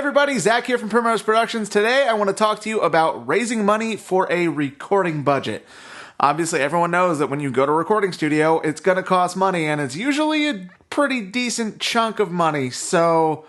everybody, Zach here from Primrose Productions. Today I want to talk to you about raising money for a recording budget. Obviously, everyone knows that when you go to a recording studio, it's going to cost money, and it's usually a pretty decent chunk of money. So,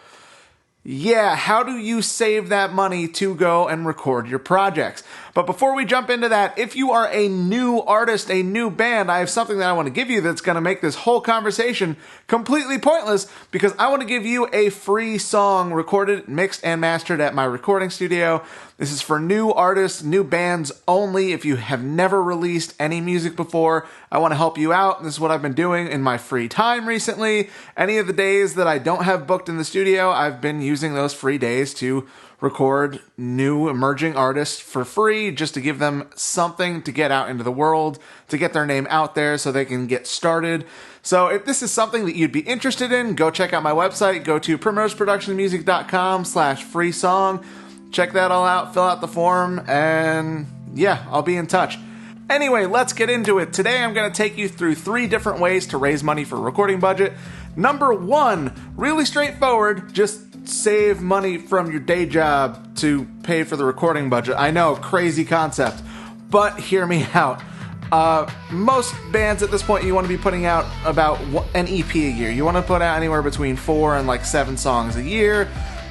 yeah, how do you save that money to go and record your projects? But before we jump into that, if you are a new artist, a new band, I have something that I want to give you that's going to make this whole conversation completely pointless, because I want to give you a free song recorded, mixed, and mastered at my recording studio. This is for new artists, new bands only. If you have never released any music before, I want to help you out. This is what I've been doing in my free time recently. Any of the days that I don't have booked in the studio, I've been using those free days to record new emerging artists for free, just to give them something to get out into the world, to get their name out there so they can get started. So if this is something that you'd be interested in, go check out my website. Go to primoseproductionmusic.com/free song. Check that all out, fill out the form, and yeah, I'll be in touch. Anyway, let's get into it. Today I'm going to take you through 3 different ways to raise money for a recording budget. Number 1, really straightforward, just save money from your day job to pay for the recording budget. I know, crazy concept, but hear me out. Most bands at this point, you want to be putting out about an EP a year. You want to put out anywhere between 4 and 7 songs a year.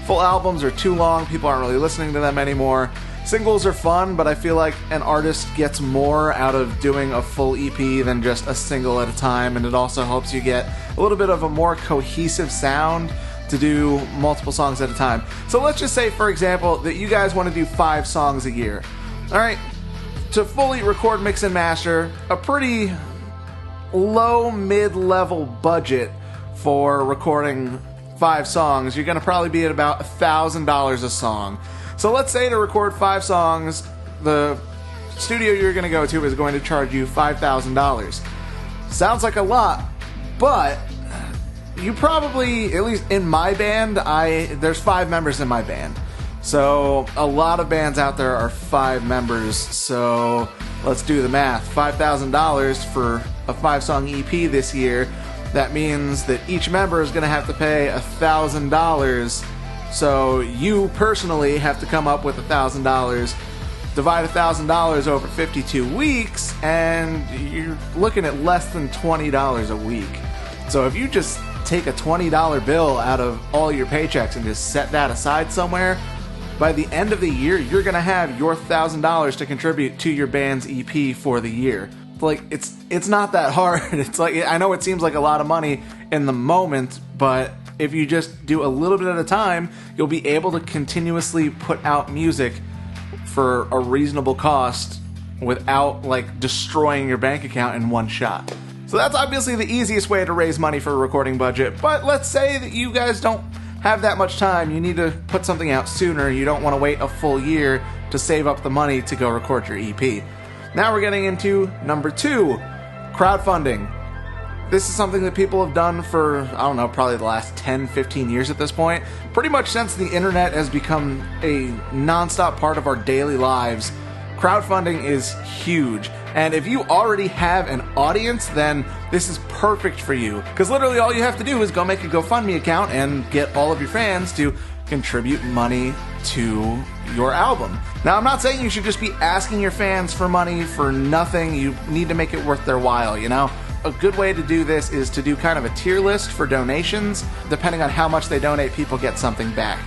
Full albums are too long. People aren't really listening to them anymore. Singles are fun, but I feel like an artist gets more out of doing a full EP than just a single at a time, and it also helps you get a little bit of a more cohesive sound to do multiple songs at a time. So let's just say, for example, that you guys want to do 5 songs a year. Alright, to fully record, mix, and master, a pretty low, mid-level budget for recording 5 songs, you're going to probably be at about $1,000 a song. So let's say to record 5 songs, the studio you're going to go to is going to charge you $5,000. Sounds like a lot, but you probably, at least in my band, there's 5 members in my band. So a lot of bands out there are 5 members. So let's do the math. $5,000 for a 5-song EP this year. That means that each member is going to have to pay $1,000. So you personally have to come up with $1,000, divide $1,000 over 52 weeks, and you're looking at less than $20 a week. So if you just take a $20 bill out of all your paychecks and just set that aside somewhere, by the end of the year, you're going to have your $1,000 to contribute to your band's EP for the year. It's not that hard. It's I know it seems like a lot of money in the moment, but if you just do a little bit at a time, you'll be able to continuously put out music for a reasonable cost without destroying your bank account in one shot. So that's obviously the easiest way to raise money for a recording budget, but let's say that you guys don't have that much time. You need to put something out sooner. You don't want to wait a full year to save up the money to go record your EP. Now we're getting into number 2, crowdfunding. This is something that people have done for, I don't know, probably the last 10, 15 years at this point. Pretty much since the internet has become a nonstop part of our daily lives, crowdfunding is huge. And if you already have an audience, then this is perfect for you. Because literally all you have to do is go make a GoFundMe account and get all of your fans to contribute money to your album. Now, I'm not saying you should just be asking your fans for money for nothing. You need to make it worth their while, you know? A good way to do this is to do kind of a tier list for donations. Depending on how much they donate, people get something back.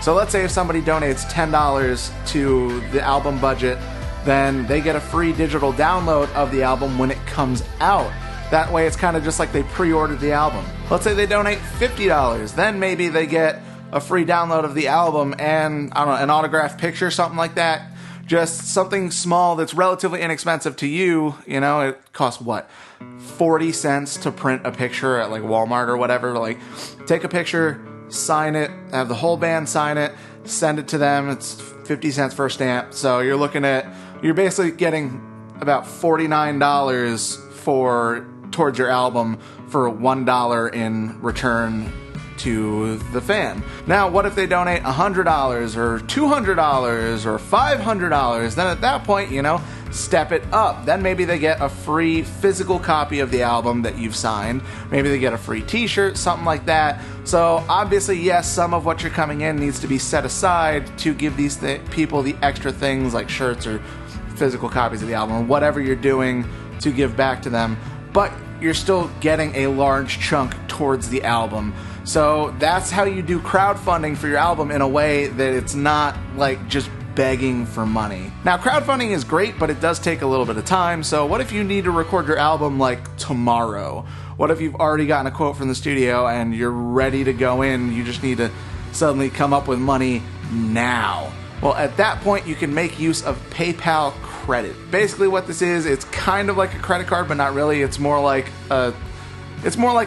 So let's say if somebody donates $10 to the album budget, then they get a free digital download of the album when it comes out. That way it's kind of just like they pre-ordered the album. Let's say they donate $50, then maybe they get a free download of the album and, I don't know, an autographed picture, something like that. Just something small that's relatively inexpensive to you. You know, it costs what? 40 cents to print a picture at Walmart or whatever. Take a picture, sign it, have the whole band sign it, send it to them. It's 50 cents for a stamp. So you're basically getting about $49 towards your album for $1 in return to the fan. Now, what if they donate $100 or $200 or $500? Then at that point, step it up. Then maybe they get a free physical copy of the album that you've signed. Maybe they get a free t-shirt, something like that. So obviously, yes, some of what you're coming in needs to be set aside to give these people the extra things like shirts or physical copies of the album or whatever you're doing to give back to them. But you're still getting a large chunk towards the album. So that's how you do crowdfunding for your album in a way that it's not like just begging for money. Now, crowdfunding is great, but it does take a little bit of time. So what if you need to record your album like tomorrow? What if you've already gotten a quote from the studio and you're ready to go in, you just need to suddenly come up with money now? Well, at that point, you can make use of PayPal credit. Basically what this is, it's kind of like a credit card, but not really. It's more like a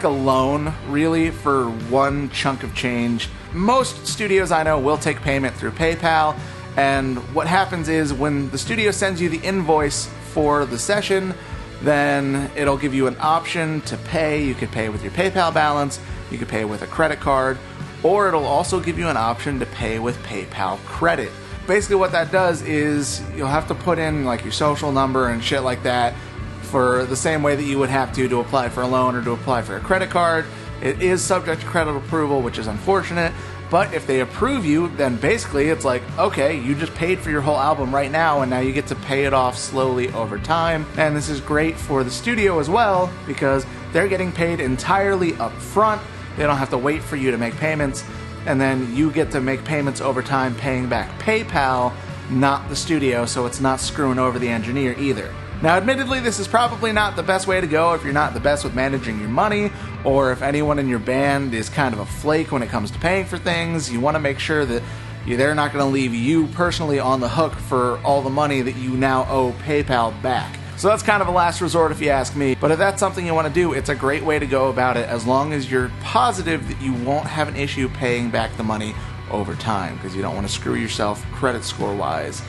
loan, really, for one chunk of change. Most studios I know will take payment through PayPal, and what happens is when the studio sends you the invoice for the session, then it'll give you an option to pay. You could pay with your PayPal balance, you could pay with a credit card, or it'll also give you an option to pay with PayPal credit. Basically what that does is you'll have to put in like your social number and shit like that for the same way that you would have to apply for a loan or to apply for a credit card. It is subject to credit approval, which is unfortunate, but if they approve you, then basically it's like, okay, you just paid for your whole album right now, and now you get to pay it off slowly over time. And this is great for the studio as well, because they're getting paid entirely up front. They don't have to wait for you to make payments, and then you get to make payments over time paying back PayPal, not the studio, so it's not screwing over the engineer either. Now, admittedly, this is probably not the best way to go if you're not the best with managing your money, or if anyone in your band is kind of a flake when it comes to paying for things. You want to make sure that they're not going to leave you personally on the hook for all the money that you now owe PayPal back. So that's kind of a last resort if you ask me. But if that's something you want to do, it's a great way to go about it, as long as you're positive that you won't have an issue paying back the money over time, because you don't want to screw yourself credit score wise,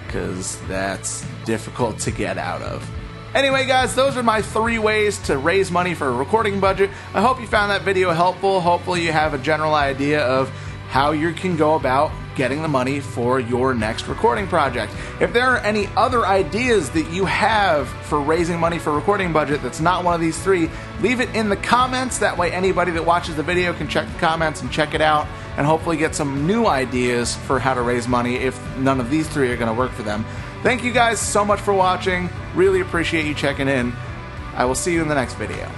because that's difficult to get out of. Anyway, guys, those are my 3 ways to raise money for a recording budget. I hope you found that video helpful. Hopefully you have a general idea of how you can go about getting the money for your next recording project. If there are any other ideas that you have for raising money for a recording budget that's not one of these 3, leave it in the comments. That way anybody that watches the video can check the comments and check it out, and hopefully get some new ideas for how to raise money if none of these 3 are going to work for them. Thank you guys so much for watching. Really appreciate you checking in. I will see you in the next video.